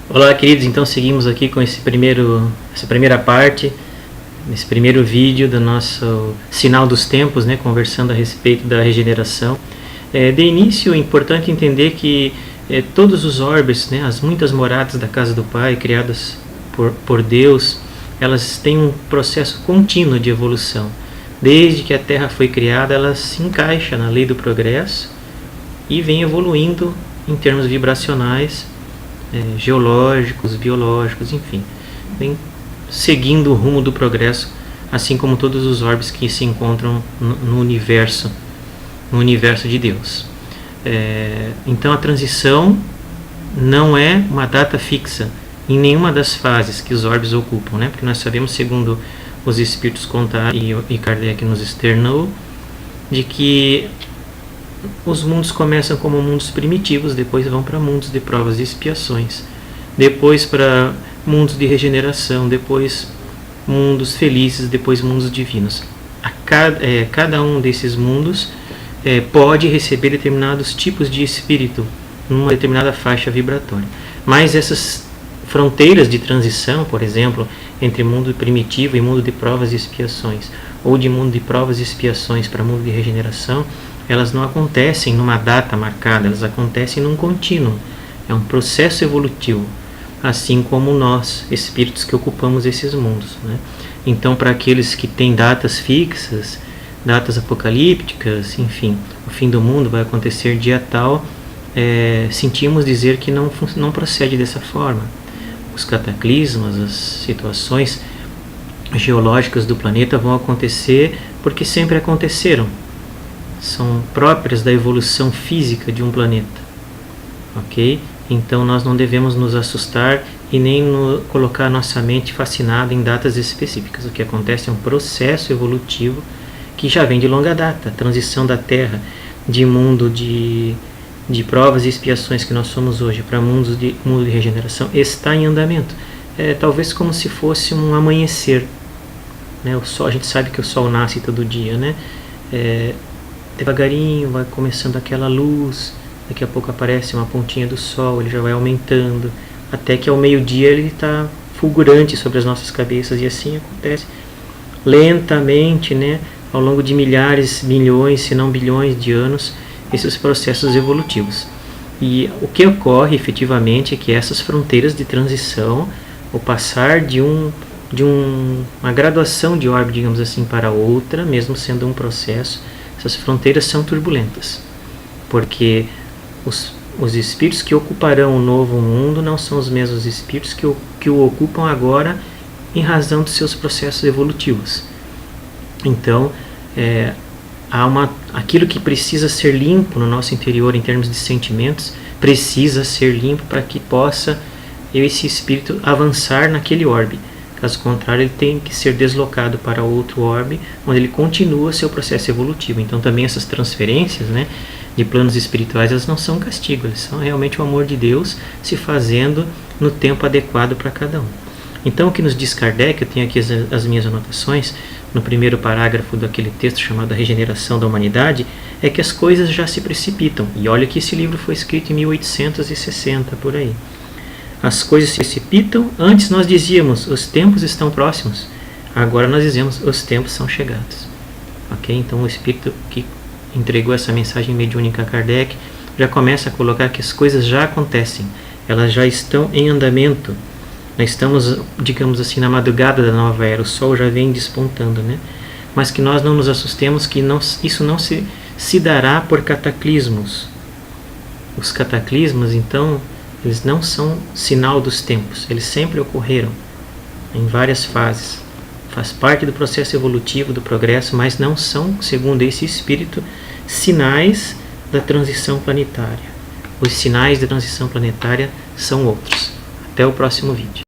Olá, queridos, então seguimos aqui com essa primeira parte, esse primeiro vídeo do nosso Sinal dos Tempos, né, conversando a respeito da regeneração. De início, é importante entender que todos os orbes, né, as muitas moradas da casa do Pai, criadas por Deus, elas têm um processo contínuo de evolução. Desde que a Terra foi criada, ela se encaixa na lei do progresso e vem evoluindo em termos vibracionais, geológicos, biológicos, enfim, vem seguindo o rumo do progresso, assim como todos os orbes que se encontram no universo de Deus. Então a transição não é uma data fixa em nenhuma das fases que os orbes ocupam, né? Porque nós sabemos, segundo os espíritos contaram e Kardec nos externou, de que os mundos começam como mundos primitivos, depois vão para mundos de provas e expiações, depois para mundos de regeneração, depois mundos felizes, depois mundos divinos. Cada um desses mundos pode receber determinados tipos de espírito numa determinada faixa vibratória. Mas essas fronteiras de transição, por exemplo, entre mundo primitivo e mundo de provas e expiações, ou de mundo de provas e expiações para mundo de regeneração, elas não acontecem numa data marcada, elas acontecem num contínuo. É um processo evolutivo, assim como nós, espíritos que ocupamos esses mundos, né? Então, para aqueles que têm datas fixas, datas apocalípticas, enfim, o fim do mundo vai acontecer dia tal, sentimos dizer que não procede dessa forma. Os cataclismas, as situações geológicas do planeta vão acontecer porque sempre aconteceram. São próprias da evolução física de um planeta, ok? Então nós não devemos nos assustar e nem colocar nossa mente fascinada em datas específicas. O que acontece é um processo evolutivo que já vem de longa data. A transição da Terra de mundo de provas e expiações que nós somos hoje para mundo de regeneração está em andamento. Talvez como se fosse um amanhecer, né? O sol, a gente sabe que o sol nasce todo dia, né? Devagarinho vai começando aquela luz, daqui a pouco aparece uma pontinha do sol, ele já vai aumentando, até que ao meio-dia ele está fulgurante sobre as nossas cabeças, e assim acontece lentamente, né, ao longo de milhares, milhões, se não bilhões de anos, esses processos evolutivos. E o que ocorre efetivamente é que essas fronteiras de transição, o passar de uma graduação de orbe, digamos assim, para outra, mesmo sendo um processo, essas fronteiras são turbulentas, porque os espíritos que ocuparão o novo mundo não são os mesmos espíritos que o ocupam agora em razão dos seus processos evolutivos. Então, aquilo que precisa ser limpo no nosso interior em termos de sentimentos, precisa ser limpo para que possa esse espírito avançar naquele orbe. Caso contrário, ele tem que ser deslocado para outro orbe, onde ele continua seu processo evolutivo. Então também essas transferências, né, de planos espirituais, elas não são castigo, eles são realmente o amor de Deus se fazendo no tempo adequado para cada um. Então o que nos diz Kardec, eu tenho aqui as minhas anotações, no primeiro parágrafo daquele texto chamado A Regeneração da Humanidade, é que as coisas já se precipitam. E olha que esse livro foi escrito em 1860, por aí. As coisas se precipitam. Antes nós dizíamos, os tempos estão próximos. Agora nós dizemos, os tempos são chegados. Ok? Então o Espírito que entregou essa mensagem mediúnica a Kardec já começa a colocar que as coisas já acontecem. Elas já estão em andamento. Nós estamos, digamos assim, na madrugada da nova era. O sol já vem despontando, né? Mas que nós não nos assustemos, que isso não se dará por cataclismos. Os cataclismos, então, eles não são sinal dos tempos, eles sempre ocorreram em várias fases. Faz parte do processo evolutivo, do progresso, mas não são, segundo esse espírito, sinais da transição planetária. Os sinais da transição planetária são outros. Até o próximo vídeo.